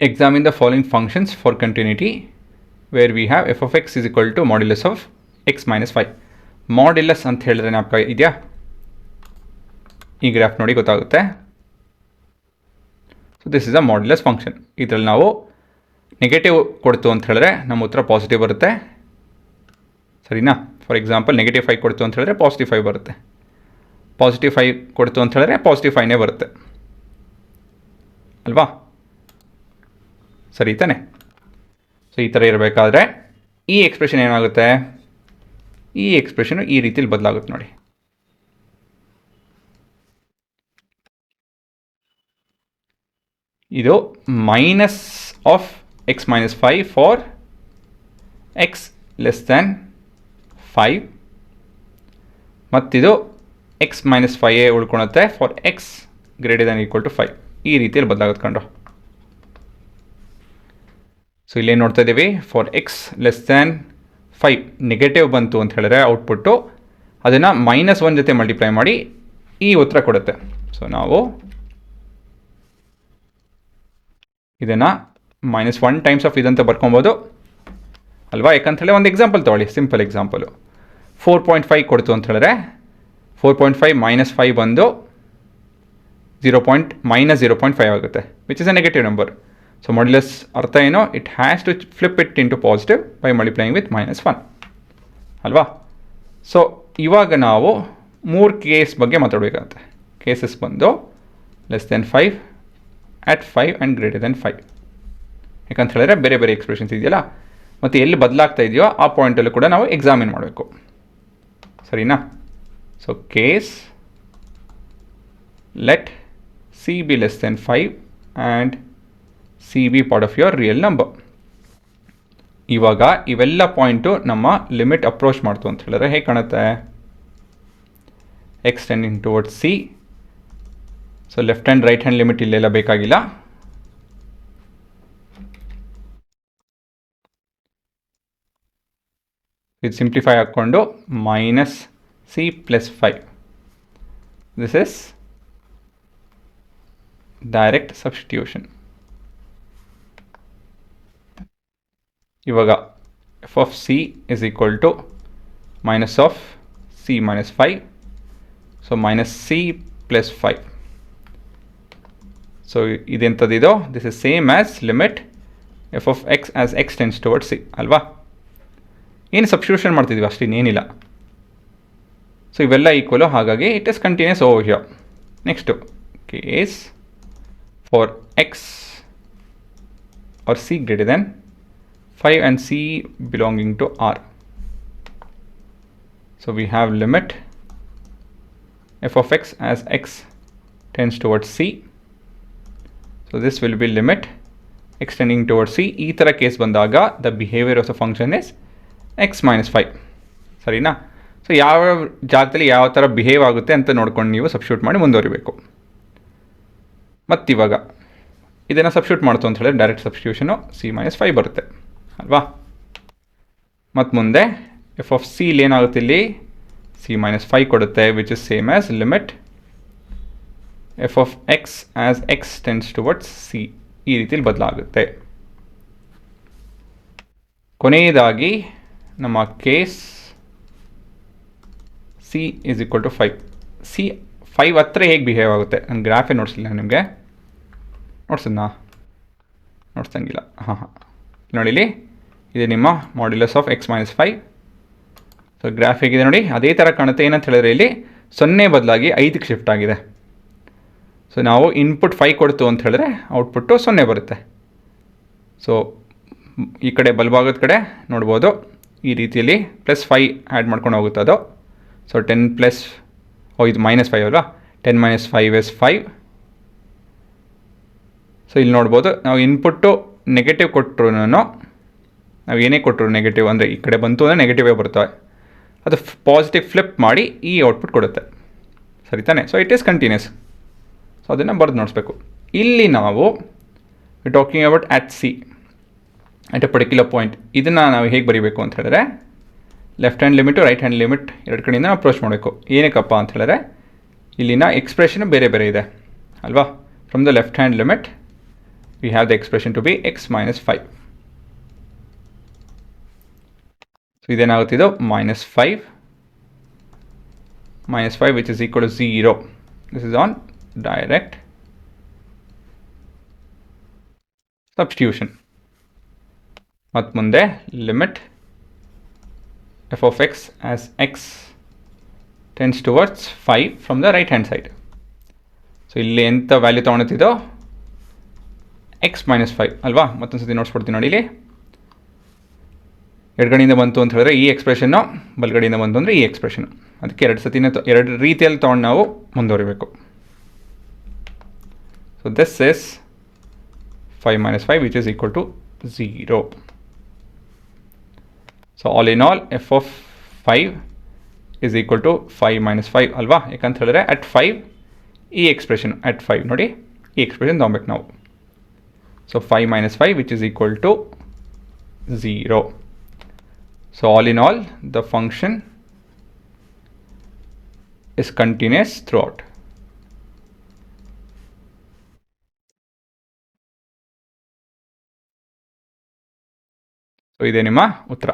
examine the following functions for continuity where we have f of x is equal to modulus of x minus 5. Modulus ಅಂತ ಹೇಳಿದ್ರೆ ಜ್ಞಾಪಕ ಇದೆಯಾ? ಈ graph ನೋಡಿ ಗೊತ್ತಾಗುತ್ತೆ. So this is a modulus function. ಇದರಲ್ಲಿ ನಾವು ನೆಗೆಟಿವ್ ಕೊಡ್ತು ಅಂತ ಹೇಳಿದ್ರೆ ನಮ್ಮ ಉತ್ತರ ಪಾಸಿಟಿವ್ ಬರುತ್ತೆ, ಸರಿನಾ? ಫಾರ್ ಎಕ್ಸಾಂಪಲ್ ನೆಗೆಟಿವ್ 5 ಕೊಡ್ತು ಅಂತ ಹೇಳಿದ್ರೆ ಪಾಸಿಟಿವ್ 5 ಬರುತ್ತೆ, ಪಾಸಿಟಿವ್ 5 ಕೊಡ್ತು ಅಂತ ಹೇಳಿದ್ರೆ ಪಾಸಿಟಿವ್ 5ನೇ ಬರುತ್ತೆ ಅಲ್ವಾ? ಸರಿ ತಾನೆ? ಸೊ ಈ ಥರ ಇರಬೇಕಾದ್ರೆ ಈ ಎಕ್ಸ್ಪ್ರೆಷನ್ ಏನಾಗುತ್ತೆ, ಈ ಎಕ್ಸ್ಪ್ರೆಷನು ಈ ರೀತಿಲಿ ಬದಲಾಗುತ್ತೆ ನೋಡಿ. ಇದು minus of X minus 5 for X less than 5 ಮತ್ತಿದು ಎಕ್ಸ್ ಮೈನಸ್ 5 ಉಳ್ಕೊಳುತ್ತೆ for X greater than equal to 5. ಈ ರೀತಿಯಲ್ಲಿ ಬದಲಾಗುತ್ತೆ ಕಂಡು. ಸೊ ಇಲ್ಲೇನು ನೋಡ್ತಾ ಇದ್ದೀವಿ, for X less than 5 negative ಬಂತು ಅಂತ ಹೇಳಿದ್ರೆ ಔಟ್ಪುಟ್ಟು ಅದನ್ನು -1 ಜೊತೆ ಮಲ್ಟಿಪ್ಲೈ ಮಾಡಿ ಈ ಉತ್ತರ ಕೊಡುತ್ತೆ. ಸೊ ನಾವು ಇದನ್ನು -1 ಟೈಮ್ಸ್ ಆಫ್ ಇದಂತ ಬರ್ಕೊಬೋದು ಅಲ್ವಾ? ಯಾಕಂತೇಳಿ ಒಂದು ಎಕ್ಸಾಂಪಲ್ ತೊಗೊಳ್ಳಿ, ಸಿಂಪಲ್ ಎಕ್ಸಾಂಪಲು. 4.5 ಕೊಡ್ತು ಅಂತ ಹೇಳಿದ್ರೆ 4.5 - 5 ಬಂದು -0.5 ಆಗುತ್ತೆ, which is a negative number. So modulus ಅರ್ಥ ಏನೋ, it has to flip it into positive by multiplying with -1 ಅಲ್ವಾ? ಸೊ ಇವಾಗ ನಾವು 3 ಕೇಸ್ ಬಗ್ಗೆ ಮಾತಾಡಬೇಕಾಗುತ್ತೆ. ಕೇಸಸ್ ಬಂದು less than 5, at 5 and greater than 5. ಯಾಕಂತ ಹೇಳಿದ್ರೆ ಬೇರೆ ಬೇರೆ ಎಕ್ಸ್ಪ್ರೆಷನ್ಸ್ ಇದೆಯಲ್ಲ, ಮತ್ತು ಎಲ್ಲಿ ಬದಲಾಗ್ತಾ ಇದೆಯೋ ಆ ಪಾಯಿಂಟಲ್ಲೂ ಕೂಡ ನಾವು ಎಕ್ಸಾಮಿನ್ ಮಾಡಬೇಕು, ಸರಿನಾ? So case let see be less than 5 and C B part of your real number. ಇವಾಗ ಇವೆಲ್ಲ ಪಾಯಿಂಟು ನಮ್ಮ ಲಿಮಿಟ್ ಅಪ್ರೋಚ್ ಮಾಡ್ತು ಅಂತ ಹೇಳಿದ್ರೆ ಹೇಗೆ ಕಾಣುತ್ತೆ? X tending towards C. So left hand right hand limit ಇಲ್ಲೆಲ್ಲ ಬೇಕಾಗಿಲ್ಲ. ಇದು ಸಿಂಪ್ಲಿಫೈ ಹಾಕ್ಕೊಂಡು -c + 5. This is direct substitution. ಇವಾಗ F of C is equal to minus of C - 5, so -c + 5. So ಇದೆಂಥದ್ದಿದೋ, this is same as limit F of X as X tends towards C ಅಲ್ವಾ? ಏನು substitution ಮಾಡ್ತಿದ್ದೀವಿ ಅಷ್ಟು ಇನ್ನೇನಿಲ್ಲ. So ಇವೆಲ್ಲ equal, ಹಾಗಾಗಿ it is continuous over here. Next case for X or C greater than 5 and c belonging to R. So we have limit f of x as x tends towards c. So this will be limit x tending towards c. ಈ ಥರ case ಬಂದಾಗ the behavior of the function is x - 5. ಸರಿನಾ? So ಯಾವ ಜಾಗದಲ್ಲಿ ಯಾವ ಥರ behave ಆಗುತ್ತೆ ಅಂತ ನೋಡ್ಕೊಂಡು ನೀವು ಸಬ್ಸ್ಟಿಟ್ಯೂಟ್ ಮಾಡಿ ಮುಂದುವರಿಬೇಕು. ಮತ್ತಿವಾಗ ಇದನ್ನು ಸಬ್ಸ್ಟಿಟ್ಯೂಟ್ ಮಾಡ್ತು ಅಂತ ಹೇಳಿದ್ರೆ ಡೈರೆಕ್ಟ್ ಸಬ್ಸ್ಟಿಟ್ಯೂಷನು c - 5 ಬರುತ್ತೆ ಅಲ್ವಾ? ಮತ್ತು ಮುಂದೆ ಎಫ್ ಆಫ್ ಸಿ ಇಲ್ಲಿ ಏನಾಗುತ್ತೆ, ಇಲ್ಲಿ c - 5 ಕೊಡುತ್ತೆ, which is same as limit F of X as X tends towards C. ಈ ರೀತಿಯಲ್ಲಿ ಬದಲಾಗುತ್ತೆ. ಕೊನೆಯದಾಗಿ ನಮ್ಮ case C is equal to 5. C 5 ಹತ್ರ ಹೇಗೆ ಬಿಹೇವ್ ಆಗುತ್ತೆ, ನಾನು ಗ್ರಾಫೇ ನೋಡಿಸಿಲ್ಲ ನಿಮಗೆ, ನೋಡ್ಸೋದಾ? ನೋಡ್ಸಂಗಿಲ್ಲ. ಹಾಂ ನೋಡಿಲಿ, ಇದು ನಿಮ್ಮ modulus of X - 5. So graph ಹೇಗಿದೆ ನೋಡಿ, ಅದೇ ಥರ ಕಾಣುತ್ತೆ. ಏನಂತ ಹೇಳಿದ್ರೆ ಇಲ್ಲಿ 0 ಬದಲಾಗಿ 5ಕ್ಕೆ ಶಿಫ್ಟ್ ಆಗಿದೆ. ಸೊ ನಾವು ಇನ್ಪುಟ್ 5 ಕೊಡ್ತು ಅಂತ ಹೇಳಿದ್ರೆ ಔಟ್ಪುಟ್ಟು 0 ಬರುತ್ತೆ. ಸೊ ಈ ಕಡೆ ಬಲಭಾಗದ ಕಡೆ ನೋಡ್ಬೋದು, ಈ ರೀತಿಯಲ್ಲಿ +5 ಆ್ಯಡ್ ಮಾಡ್ಕೊಂಡು ಹೋಗುತ್ತೆ ಅದು. ಸೊ 10 ಪ್ಲಸ್ ಇದು -5 ಅಲ್ವಾ, 10 - 5 is 5. ಸೊ ಇಲ್ಲಿ ನೋಡ್ಬೋದು, ನಾವು ಇನ್ಪುಟ್ಟು ನೆಗೆಟಿವ್ ಕೊಟ್ಟರು, ನಾವು ಏನೇ ಕೊಟ್ಟರು ನೆಗೆಟಿವ್ ಅಂದರೆ ಈ ಕಡೆ ಬಂತು ಅಂದರೆ ನೆಗೆಟಿವೇ ಬರ್ತವೆ, ಅದು ಪಾಸಿಟಿವ್ ಫ್ಲಿಪ್ ಮಾಡಿ ಈ ಔಟ್ಪುಟ್ ಕೊಡುತ್ತೆ, ಸರಿ ತಾನೆ? So it is continuous. So ಅದನ್ನು ಬರೆದು ನೋಡಿಸ್ಬೇಕು. ಇಲ್ಲಿ ನಾವು talking about at C at a particular point. ಇದನ್ನು ನಾವು ಹೇಗೆ ಬರೀಬೇಕು ಅಂತ ಹೇಳಿದ್ರೆ, left hand limit right hand limit ಎರಡು ಕಡೆಯಿಂದ ಅಪ್ರೋಚ್ ಮಾಡಬೇಕು. ಏನಕ್ಕಪ್ಪ ಅಂತ ಹೇಳಿದ್ರೆ ಇಲ್ಲಿನ ಎಕ್ಸ್ಪ್ರೆಷನ್ ಬೇರೆ ಬೇರೆ ಇದೆ ಅಲ್ವಾ? From the left hand limit we have the expression to be x minus 5. So ಇದೇನಾಗುತ್ತಿದ್ದು minus 5 which is equal to 0. This is on direct substitution. ಮತ್ತು ಮುಂದೆ limit f of x as x tends towards 5 from the right hand side. So ಇಲ್ಲಿ ಎಂಥ value ತೊಗೊಳ್ತಿದ್ದೋ x minus 5 ಅಲ್ವಾ. ಮತ್ತೊಂದು ಸತಿ ನೋಡ್ಸ್ಕೊಡ್ತೀನಿ ನೋಡಿ. ಇಲ್ಲಿ ಎಡಗಡೆಯಿಂದ ಬಂತು ಅಂತ ಹೇಳಿದ್ರೆ ಈ ಎಕ್ಸ್ಪ್ರೆಷನ್ನು, ಬಲಗಡೆಯಿಂದ ಬಂತು ಅಂದರೆ ಈ ಎಕ್ಸ್ಪ್ರೆಷನ್. ಅದಕ್ಕೆ ಎರಡು ರೀತಿಯಲ್ಲಿ ತೊಗೊಂಡು ನಾವು ಮುಂದುವರಿಬೇಕು. So this is 5 minus 5 which is equal to 0. So all in all f of 5 is equal to 5 minus 5 ಅಲ್ವಾ. ಯಾಕಂತ ಹೇಳಿದ್ರೆ ಅಟ್ 5 ಈ ಎಕ್ಸ್ಪ್ರೆಷನ್ ಅಟ್ 5 ನೋಡಿ, ಈ ಎಕ್ಸ್ಪ್ರೆಷನ್ ತೊಗೊಬೇಕು ನಾವು. So 5 minus 5 which is equal to 0. So all in all, the function is continuous throughout. So, ಇದೆ ನಿಮ್ಮ ಉತ್ತರ.